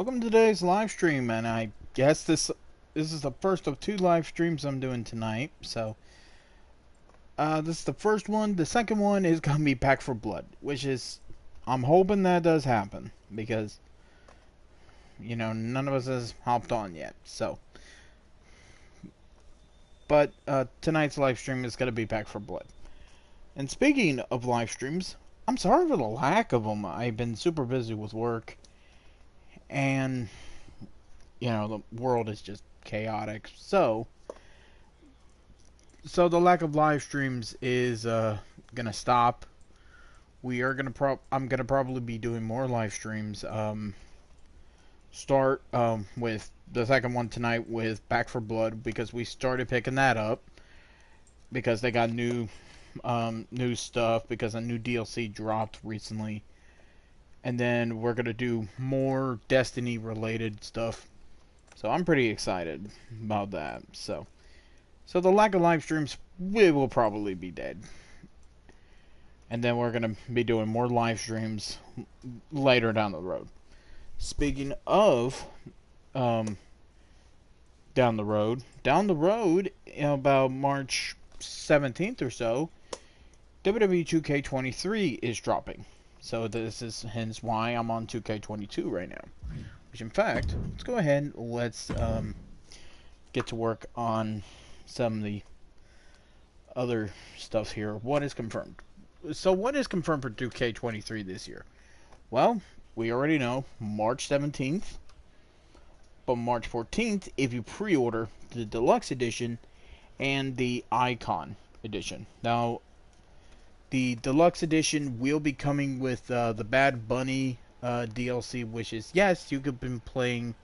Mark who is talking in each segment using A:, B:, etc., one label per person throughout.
A: Welcome to today's live stream, and I guess this is the first of two live streams I'm doing tonight. So, this is the first one. The second one is gonna be Back for Blood, which is I'm hoping that does happen because none of us has hopped on yet. So, but tonight's live stream is gonna be Back for Blood. And speaking of live streams, I'm sorry for the lack of them. I've been super busy with work, and the world is just chaotic. So the lack of live streams is gonna stop. We are gonna I'm gonna probably be doing more live streams. Start with the second one tonight with Back for Blood because we started picking that up because they got new stuff because a new DLC dropped recently. And then we're gonna do more Destiny related stuff. So I'm pretty excited about that. So the lack of live streams, we will probably be dead. And then we're going to be doing more live streams later down the road. Speaking of down the road, about March 17th or so, WWE 2K23 is dropping. So this is hence why I'm on 2K22 right now. Which in fact, let's go ahead and let's get to work on some of the other stuff here. What is confirmed? So what is confirmed for 2K23 this year? Well, we already know March 17th, but March 14th if you pre-order the Deluxe Edition and the Icon Edition. Now, the Deluxe Edition will be coming with the Bad Bunny DLC, which is, yes, you could have been playing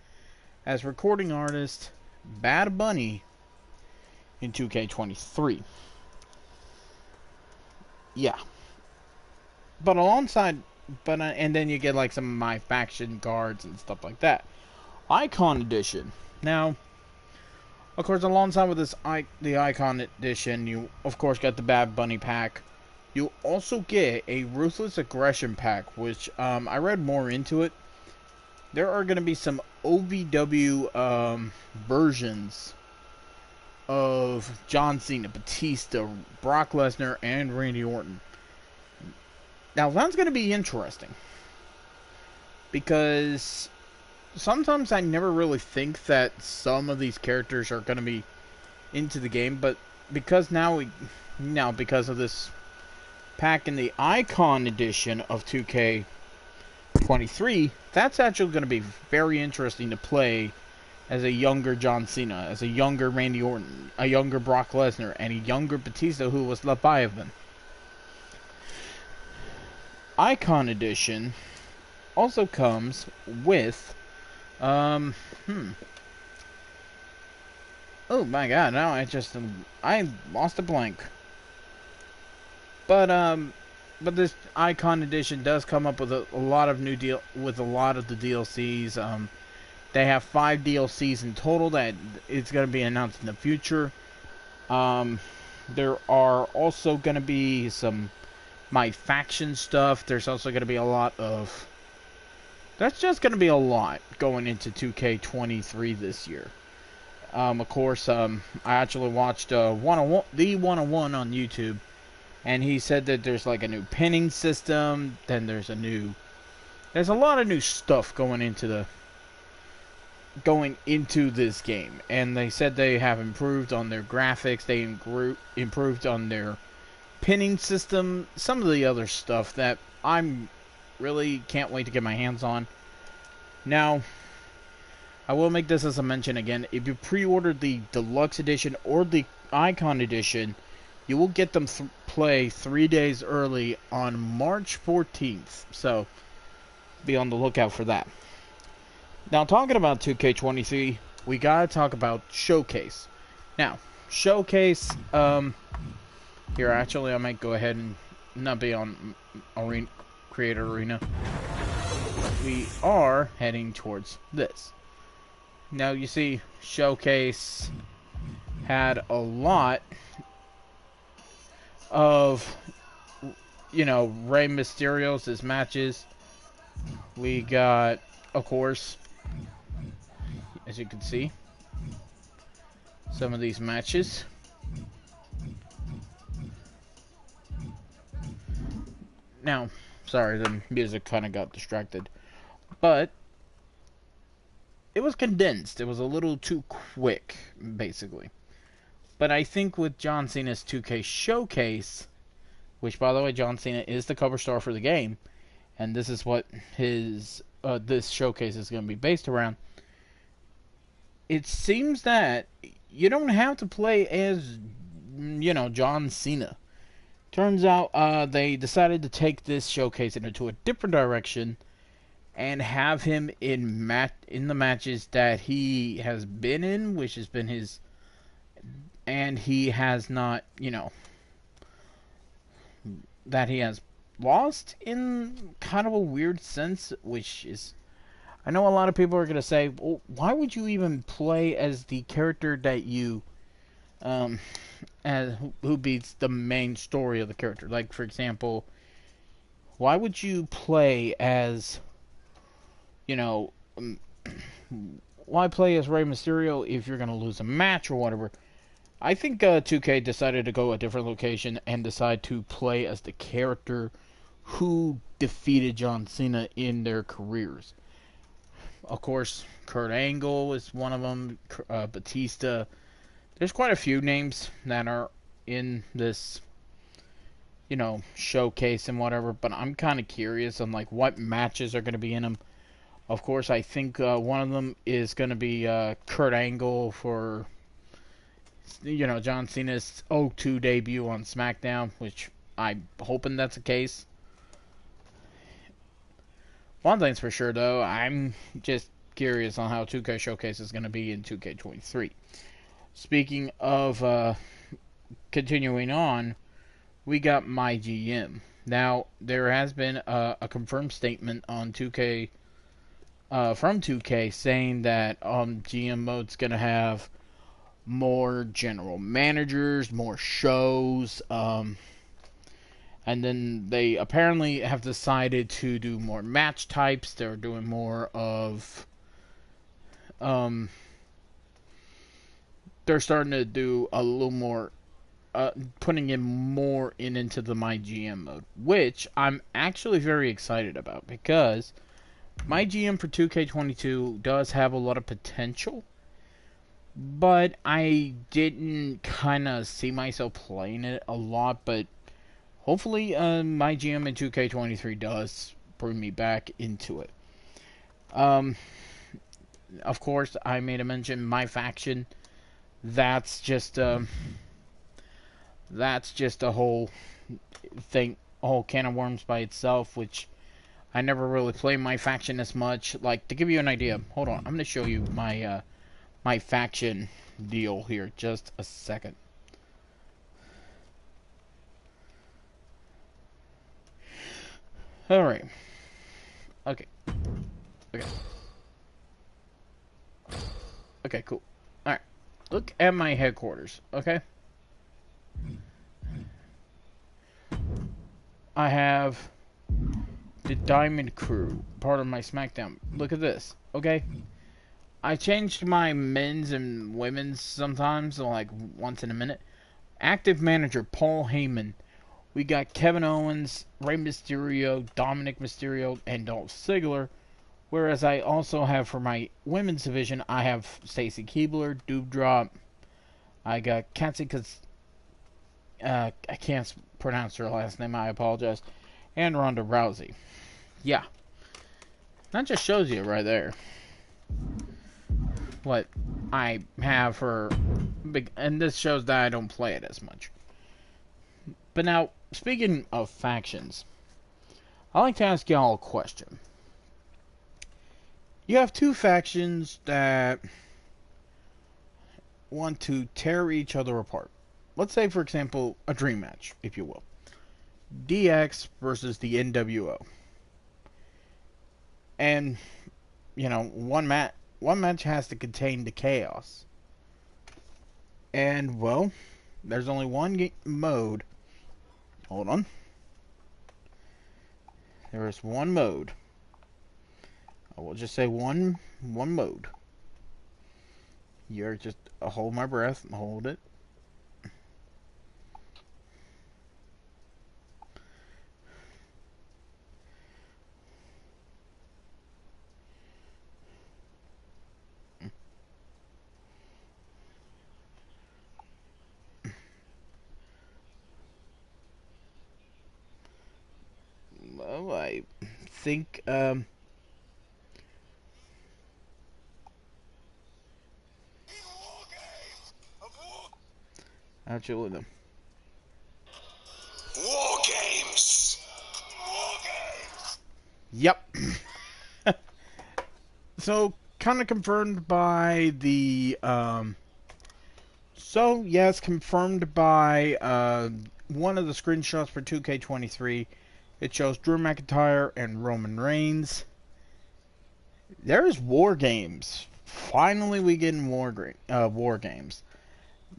A: as recording artist Bad Bunny in 2K23. Yeah. But alongside, and then you get like some of my faction cards and stuff like that. Icon Edition. Now, of course, alongside with the Icon Edition, you of course get the Bad Bunny pack. You also get a Ruthless Aggression pack, which I read more into it. There are going to be some OVW versions of John Cena, Batista, Brock Lesnar, and Randy Orton. Now that's going to be interesting because sometimes I never really think that some of these characters are going to be into the game, but because because of this pack in the Icon Edition of 2K23, that's actually going to be very interesting to play as a younger John Cena, as a younger Randy Orton, a younger Brock Lesnar, and a younger Batista who was Leviathan. Icon Edition also comes with, oh my god, now I lost a blank. But this Icon Edition does come up with a lot of the DLCs. They have 5 DLCs in total that it's going to be announced in the future. There are also going to be some my faction stuff. There's also going to be a lot of... That's just going to be a lot going into 2K23 this year. Of course, I actually watched the 101 on YouTube, and he said that there's like a new pinning system. Then there's a lot of new stuff going into this game, and they said they have improved on their graphics, they improved on their pinning system, some of the other stuff that I'm really can't wait to get my hands on. Now, I will make this as a mention again, if you pre-ordered the Deluxe Edition or the Icon Edition, you will get them play 3 days early on March 14th, so be on the lookout for that. Now, talking about 2K23, we gotta talk about Showcase. Now, Showcase, here, actually, I might go ahead and not be on Creator Arena. We are heading towards this. Now, you see, Showcase had a lot of, Rey Mysterio's matches. We got, of course, as you can see, some of these matches. Now, sorry, the music kind of got distracted, but it was condensed. It was a little too quick, basically. But I think with John Cena's 2K Showcase, which, by the way, John Cena is the cover star for the game, and this is what his this showcase is going to be based around. It seems that you don't have to play as, John Cena. Turns out they decided to take this showcase into a different direction and have him in the matches that he has been in, which has been his, and he has not, that he has lost in kind of a weird sense, which is, I know a lot of people are going to say, well, why would you even play as the character that you, as who beats the main story of the character? Like, for example, why would you play as, why play as Rey Mysterio if you're going to lose a match or whatever? I think 2K decided to go a different location and decide to play as the character who defeated John Cena in their careers. Of course, Kurt Angle is one of them, Batista. There's quite a few names that are in this, showcase and whatever, but I'm kind of curious on, like, what matches are going to be in them. Of course, I think one of them is going to be Kurt Angle for, John Cena's 0-2 debut on SmackDown, which I'm hoping that's the case. One thing's for sure, though, I'm just curious on how 2K Showcase is going to be in 2K23. Speaking of continuing on, we got MyGM. Now, there has been a confirmed statement on 2K from 2K saying that GM mode's going to have more general managers, more shows, and then they apparently have decided to do more match types. They're doing more of, they're starting to do a little more, putting in more into the MyGM mode, which I'm actually very excited about, because MyGM for 2K22 does have a lot of potential, but I didn't kind of see myself playing it a lot. But hopefully, MyGM in 2K23 does bring me back into it. Of course, I made a mention My Faction. That's just a whole thing, a whole can of worms by itself, which I never really play My Faction as much. Like, to give you an idea, hold on, I'm going to show you my My Faction deal here, just a second. Alright. Okay. Okay, cool. Alright. Look at my headquarters, okay? I have the Diamond Crew, part of my SmackDown. Look at this, okay? I changed my men's and women's sometimes, like once in a minute. Active manager Paul Heyman. We got Kevin Owens, Rey Mysterio, Dominic Mysterio, and Dolph Ziggler. Whereas I also have, for my women's division, I have Stacy Keibler, Doudrop. I got Katsi, I can't pronounce her last name, I apologize. And Ronda Rousey. Yeah. That just shows you right there what I have for big, and this shows that I don't play it as much. But now, speaking of factions, I'd like to ask y'all a question. You have two factions that want to tear each other apart. Let's say, for example, a dream match, if you will. DX versus the NWO. And, one match has to contain the chaos. And, well, there's only one mode. Hold on. There is one mode. I will just say one mode. You're just hold my breath. Hold it. Well, I think actually them.
B: War games. War games.
A: Yep. So kind of confirmed by the So yes, confirmed by one of the screenshots for 2K23. It shows Drew McIntyre and Roman Reigns. There's war games. Finally, we get in war games.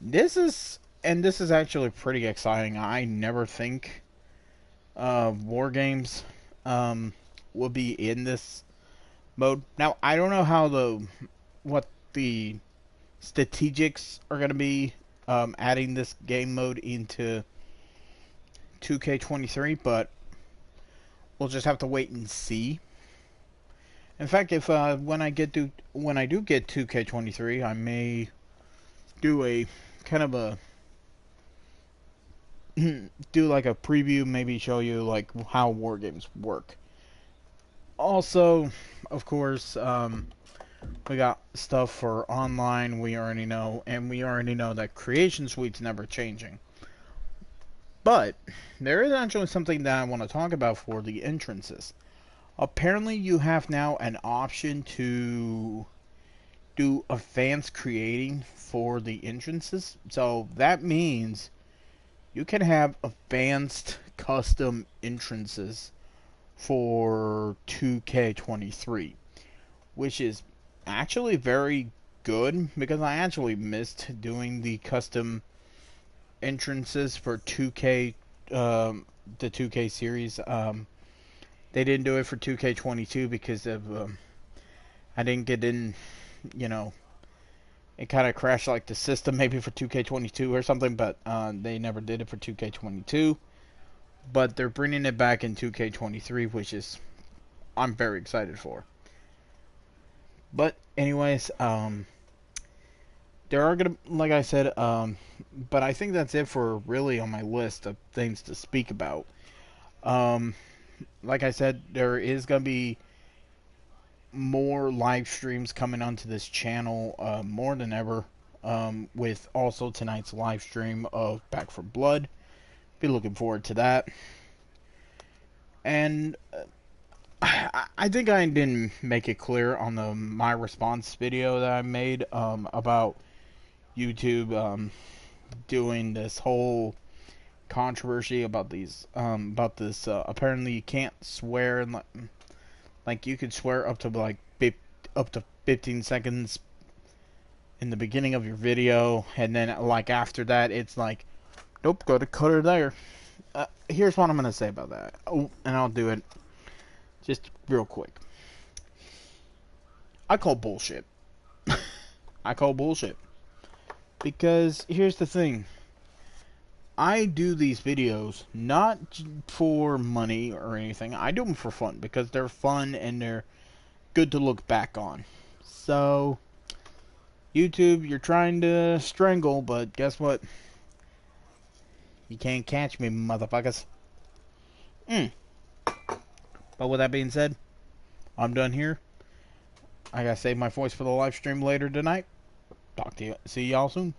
A: This is actually pretty exciting. I never think war games will be in this mode. Now I don't know how what the strategics are going to be adding this game mode into 2K23, but we'll just have to wait and see. In fact, if when I do get 2K23, I may do a kind of a do like a preview, maybe show you like how war games work. Also, of course, we got stuff for online. We already know, and we already know that Creation Suite's never changing. But there is actually something that I want to talk about for the entrances. Apparently, you have now an option to do advanced creating for the entrances. So that means you can have advanced custom entrances for 2K23, which is actually very good because I actually missed doing the custom entrances for 2K, the 2K series. They didn't do it for 2K22 because of I didn't get in. You know, it kind of crashed like the system maybe for 2K22 or something, but they never did it for 2K22. But they're bringing it back in 2K23, which is I'm very excited for. But anyways, there are gonna, like I said, but I think that's it for really on my list of things to speak about. Um, like I said, there is gonna be more live streams coming onto this channel, more than ever. With also tonight's live stream of Back 4 Blood. Be looking forward to that. And I think I didn't make it clear on the my response video that I made about YouTube doing this whole controversy about this apparently you can't swear and like you could swear up to up to 15 seconds in the beginning of your video, and then like after that it's like nope, go to cut her there. Here's what I'm gonna say about that. Oh, and I'll do it just real quick. I call bullshit. I call bullshit. Because here's the thing. I do these videos not for money or anything. I do them for fun because they're fun and they're good to look back on. So, YouTube, you're trying to strangle, but guess what? You can't catch me, motherfuckers. But with that being said, I'm done here. I gotta save my voice for the live stream later tonight. See y'all soon.